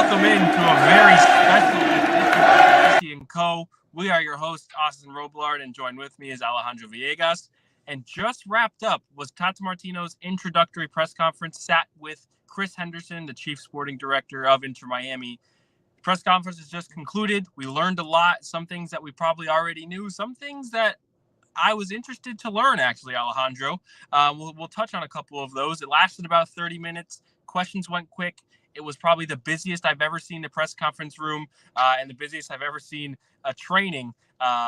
welcome into a very special edition of Messi and Co. We are your hosts, Austin Robillard, and joined with me is Alejandro Villegas. And just wrapped up was Tata Martino's introductory press conference, sat with Chris Henderson, the chief sporting director of Inter Miami. Press conference has just concluded. We learned a lot, some things that we probably already knew, some things that I was interested to learn, actually, Alejandro. We'll touch on a couple of those. It lasted about 30 minutes. Questions went quick. It was probably the busiest I've ever seen the press conference room and the busiest I've ever seen a training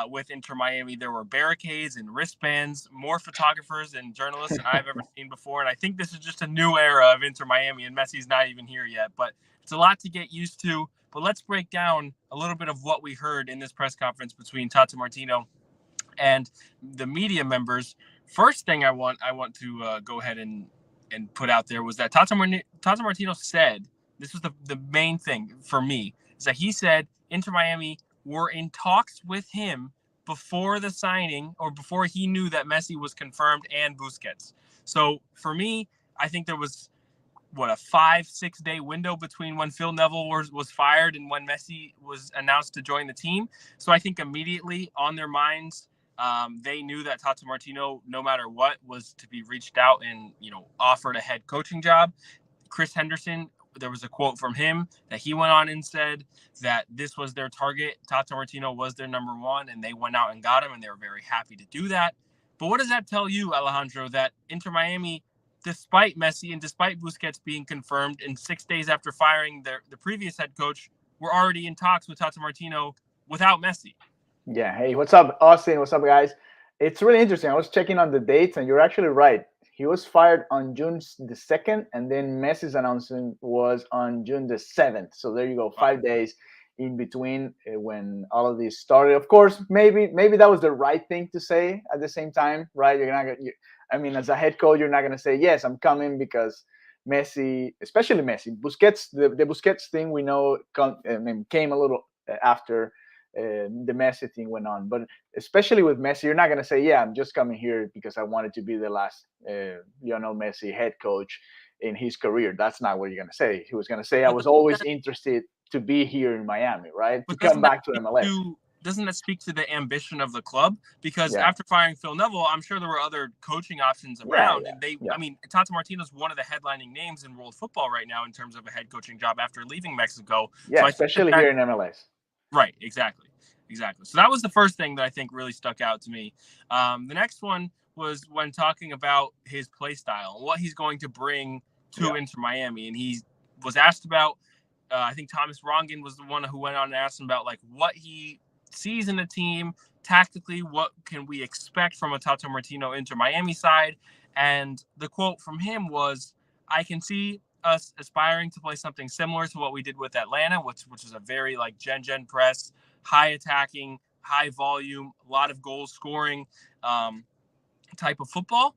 with Inter Miami. There were barricades and wristbands, more photographers and journalists than I've ever seen before. And I think this is just a new era of Inter Miami, and Messi's not even here yet. But it's a lot to get used to. But let's break down a little bit of what we heard in this press conference between Tata Martino and the media members. First thing I want to go ahead and put out there was that Tata Martino said, this was the main thing for me, is that he said Inter Miami were in talks with him before the signing or before he knew that Messi was confirmed and Busquets. So for me, I think there was a 5-6 day window between when Phil Neville was fired and when Messi was announced to join the team. So I think immediately on their minds, they knew that Tata Martino, no matter what, was to be reached out and, offered a head coaching job. Chris Henderson, there was a quote from him that he went on and said that this was their target. Tata Martino was their number one, and they went out and got him, and they were very happy to do that. But what does that tell you, Alejandro, that Inter Miami, despite Messi and despite Busquets being confirmed, and 6 days after firing the previous head coach, were already in talks with Tata Martino without Messi? Yeah. Hey, what's up, Austin? What's up, guys? It's really interesting. I was checking on the dates, and you're actually right. He was fired on June the 2nd, and then Messi's announcement was on June the 7th. So there you go, 5 days in between when all of this started. Of course, maybe that was the right thing to say at the same time, right? You're not gonna, as a head coach, you're not gonna say, yes, I'm coming because Messi, especially Messi. Busquets, the Busquets thing we know came a little after the Messi thing went on. But especially with Messi, you're not going to say, yeah, I'm just coming here because I wanted to be the last Lionel Messi head coach in his career. That's not what you're going to say. He was going to say, I was always interested to be here in Miami, right? To come back to MLS. Doesn't that speak to the ambition of the club? Because Yeah. after firing Phil Neville, I'm sure there were other coaching options around. And Tata Martino's one of the headlining names in world football right now in terms of a head coaching job after leaving Mexico. Yeah, so especially here in MLS. Right, exactly. So that was the first thing that I think really stuck out to me. The next one was when talking about his play style and what he's going to bring to Inter Miami. And he was asked about, I think Thomas Rongen was the one who went on and asked him about like what he sees in the team tactically, what can we expect from a Tata Martino Inter Miami side. And the quote from him was, I can see us aspiring to play something similar to what we did with Atlanta, which is a very like gen press, high attacking, high volume, a lot of goal scoring type of football.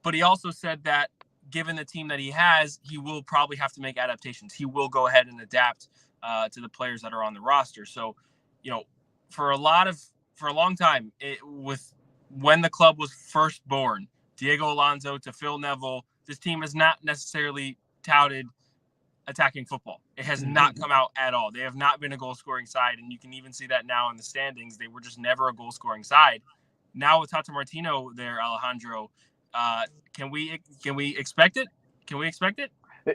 But he also said that given the team that he has, he will probably have to make adaptations. He will go ahead and adapt to the players that are on the roster. So, for a long time, when the club was first born, Diego Alonso to Phil Neville, this team has not necessarily touted attacking football. It has not come out at all. They have not been a goal-scoring side, and you can even see that now in the standings. They were just never a goal-scoring side. Now with Tata Martino there, Alejandro, can we expect it? Can we expect it?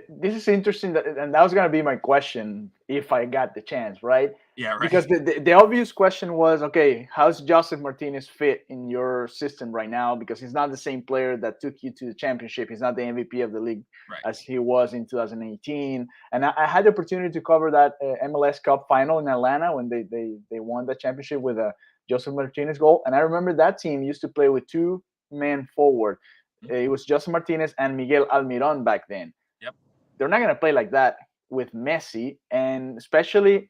This is interesting, and that was going to be my question if I got the chance, right? Yeah, right. Because the obvious question was, okay, how's Joseph Martinez fit in your system right now? Because he's not the same player that took you to the championship. He's not the MVP of the league as he was in 2018. And I had the opportunity to cover that MLS Cup final in Atlanta when they won the championship with a Joseph Martinez goal. And I remember that team used to play with two men forward. It was Joseph Martinez and Miguel Almiron back then. They're not going to play like that with Messi, and especially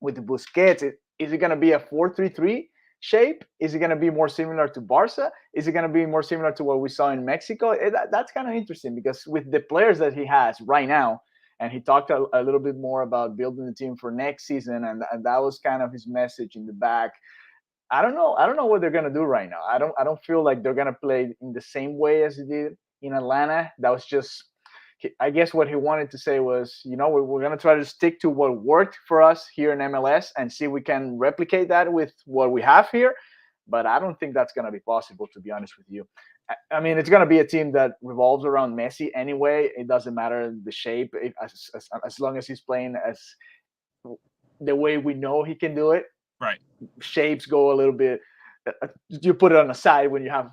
with Busquets. Is it going to be a 4-3-3 shape? Is it going to be more similar to Barca? Is it going to be more similar to what we saw in Mexico? That's kind of interesting because with the players that he has right now, and he talked a little bit more about building the team for next season, and that was kind of his message in the back. I don't know what they're going to do right now. I don't feel like they're going to play in the same way as they did in Atlanta. That was just I guess what he wanted to say was, we're going to try to stick to what worked for us here in MLS and see if we can replicate that with what we have here. But I don't think that's going to be possible, to be honest with you. I mean, it's going to be a team that revolves around Messi anyway. It doesn't matter the shape, as long as he's playing as the way we know he can do it. Right. Shapes go a little bit. You put it on the side when you have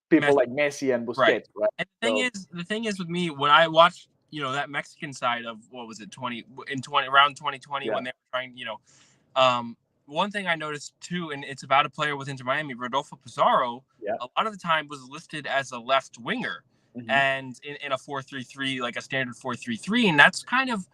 people Messi. like Messi and Busquets, right? And the thing is with me, when I watched, that Mexican side of what was it, around 2020 when they were trying, one thing I noticed too, and it's about a player with Inter Miami, Rodolfo Pizarro, a lot of the time was listed as a left winger, and in a 4-3-3, like a standard 4-3-3, and that's kind of,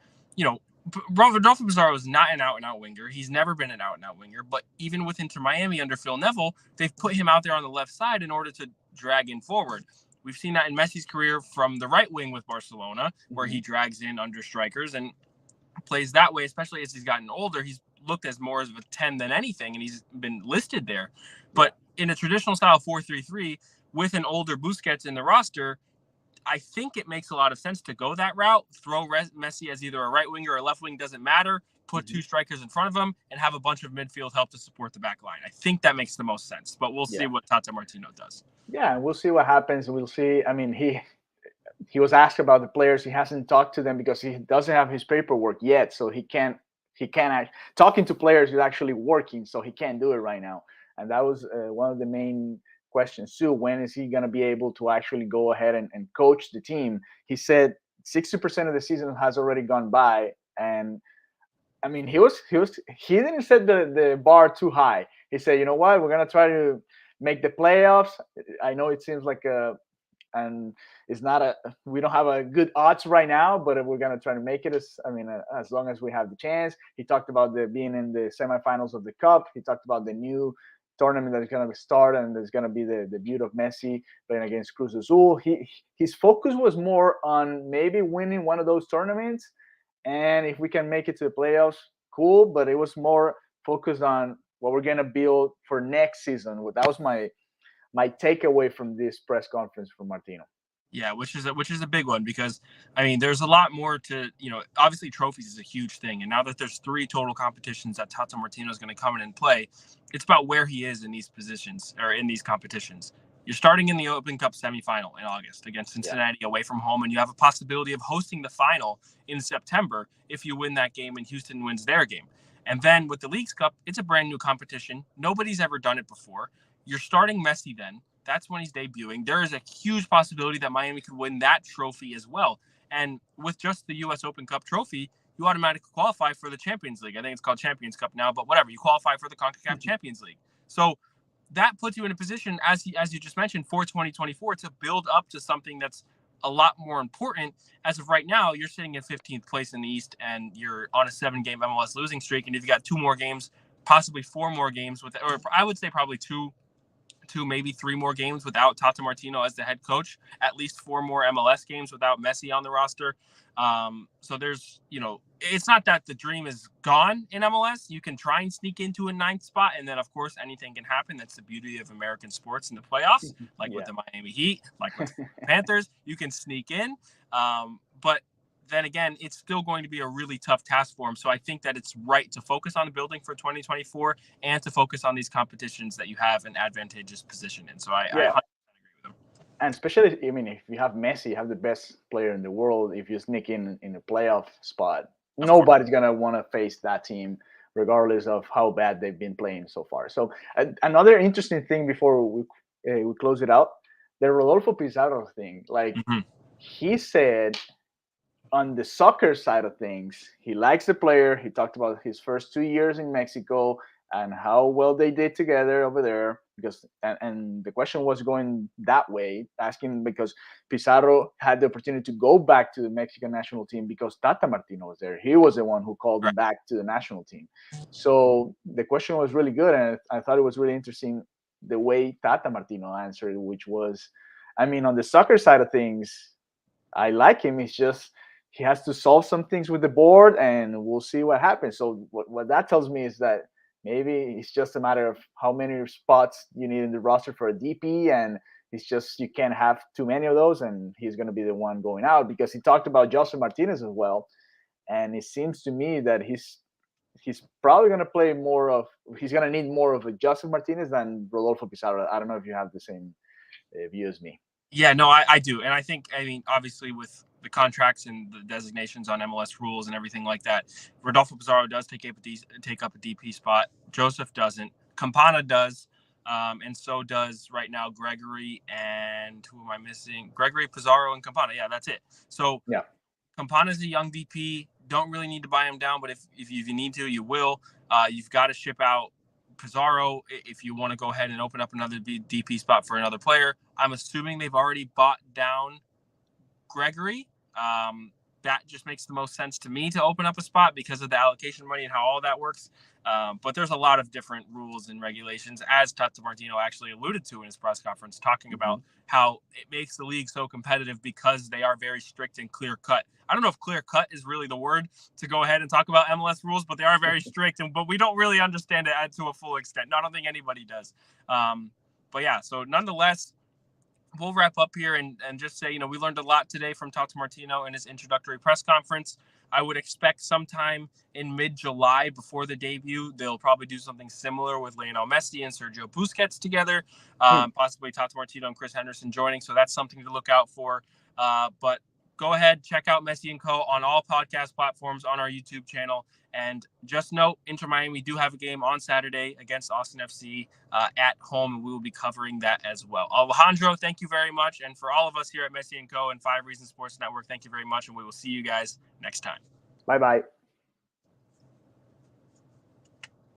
Rodolfo Pizarro is not an out-and-out winger. He's never been an out-and-out winger, but even with Inter Miami under Phil Neville, they've put him out there on the left side in order to drag in forward. We've seen that in Messi's career from the right wing with Barcelona, where he drags in under strikers and plays that way, especially as he's gotten older. He's looked as more of a 10 than anything, and he's been listed there. But in a traditional style 4-3-3 with an older Busquets in the roster, I think it makes a lot of sense to go that route. Throw Messi as either a right winger or a left wing, doesn't matter. Put two strikers in front of him and have a bunch of midfield help to support the back line. I think that makes the most sense, but we'll see what Tata Martino does. Yeah, we'll see what happens. We'll see. I mean, he was asked about the players. He hasn't talked to them because he doesn't have his paperwork yet, so he can't talking to players is actually working, so he can't do it right now. And that was one of the main questions too. When is he going to be able to actually go ahead and coach the team? He said 60% of the season has already gone by, and I mean, he didn't set the bar too high. He said, you know what, we're going to try to make the playoffs. I know it seems like and it's not we don't have a good odds right now, but we're going to try to make it as long as we have the chance. He talked about being in the semifinals of the cup. He talked about the new tournament that is going to start, and there's going to be the debut of Messi playing against Cruz Azul. His focus was more on maybe winning one of those tournaments, and if we can make it to the playoffs, cool. But it was more focused on what we're going to build for next season. That was my takeaway from this press conference from Martino. Yeah, which is a big one, because I mean, there's a lot more to, obviously trophies is a huge thing, and now that there's 3 total competitions that Tata Martino is going to come in and play, it's about where he is in these positions or in these competitions. You're starting in the Open Cup semifinal in August against Cincinnati away from home, and you have a possibility of hosting the final in September if you win that game and Houston wins their game. And then with the Leagues Cup, it's a brand new competition. Nobody's ever done it before. You're starting Messi then. That's when he's debuting. There is a huge possibility that Miami could win that trophy as well. And with just the U.S. Open Cup trophy, you automatically qualify for the Champions League. I think it's called Champions Cup now, but whatever. You qualify for the CONCACAF Champions League. So that puts you in a position, as you just mentioned, for 2024 to build up to something that's a lot more important. As of right now, you're sitting in 15th place in the East, and you're on a 7-game MLS losing streak. And if you got 2 more games, possibly 4 more games or I would say probably 2, maybe 3 more games without Tata Martino as the head coach, at least 4 more MLS games without Messi on the roster. So there's, it's not that the dream is gone in MLS. You can try and sneak into a 9th spot, and then of course anything can happen. That's the beauty of American sports in the playoffs, like with the Miami Heat, like with the Panthers. You can sneak in, but then again, it's still going to be a really tough task for him. So I think that it's right to focus on building for 2024 and to focus on these competitions that you have an advantageous position in. So I 100% agree with him. And especially, I mean, if you have Messi, you have the best player in the world. If you sneak in a playoff spot, nobody's going to want to face that team, regardless of how bad they've been playing so far. So another interesting thing before we close it out, the Rodolfo Pizarro thing. Like he said, on the soccer side of things, he likes the player. He talked about his first 2 years in Mexico and how well they did together over there. Because and the question was going that way, asking because Pizarro had the opportunity to go back to the Mexican national team because Tata Martino was there. He was the one who called him back to the national team. So the question was really good, and I thought it was really interesting the way Tata Martino answered, which was, I mean, on the soccer side of things, I like him. It's just he has to solve some things with the board, and we'll see what happens. So what that tells me is that maybe it's just a matter of how many spots you need in the roster for a DP, and It's just you can't have too many of those, and he's going to be the one going out, because he talked about Joseph Martinez as well, and it seems to me that he's probably going to play more of, he's going to need more of a Joseph Martinez than Rodolfo Pizarro. I don't know if you have the same view as me. Yeah, no, I do. And I think, obviously with the contracts and the designations on MLS rules and everything like that, Rodolfo Pizarro does take up a DP spot. Joseph doesn't. Campana does. And so does right now Gregory, and who am I missing? Gregory, Pizarro, and Campana. Yeah, that's it. So yeah, Campana's a young DP. Don't really need to buy him down, but if you need to, you will. You've got to ship out Pizarro if you want to go ahead and open up another DP spot for another player. I'm assuming they've already bought down Gregory. That just makes the most sense to me to open up a spot because of the allocation money and how all that works. But there's a lot of different rules and regulations, as Tata Martino actually alluded to in his press conference, talking about how it makes the league so competitive because they are very strict and clear cut. I don't know if clear cut is really the word to go ahead and talk about MLS rules, but they are very strict, but we don't really understand it to a full extent. I don't think anybody does. But yeah, so nonetheless, we'll wrap up here and just say, we learned a lot today from Tata Martino in his introductory press conference. I would expect sometime in mid-July before the debut, they'll probably do something similar with Lionel Messi and Sergio Busquets together, possibly Tata Martino and Chris Henderson joining. So that's something to look out for. But go ahead, check out Messi & Co. on all podcast platforms, on our YouTube channel. And just note, Inter Miami do have a game on Saturday against Austin FC at home, and we will be covering that as well. Alejandro, thank you very much. And for all of us here at Messi & Co. and 5 Reasons Sports Network, thank you very much, and we will see you guys next time. Bye-bye.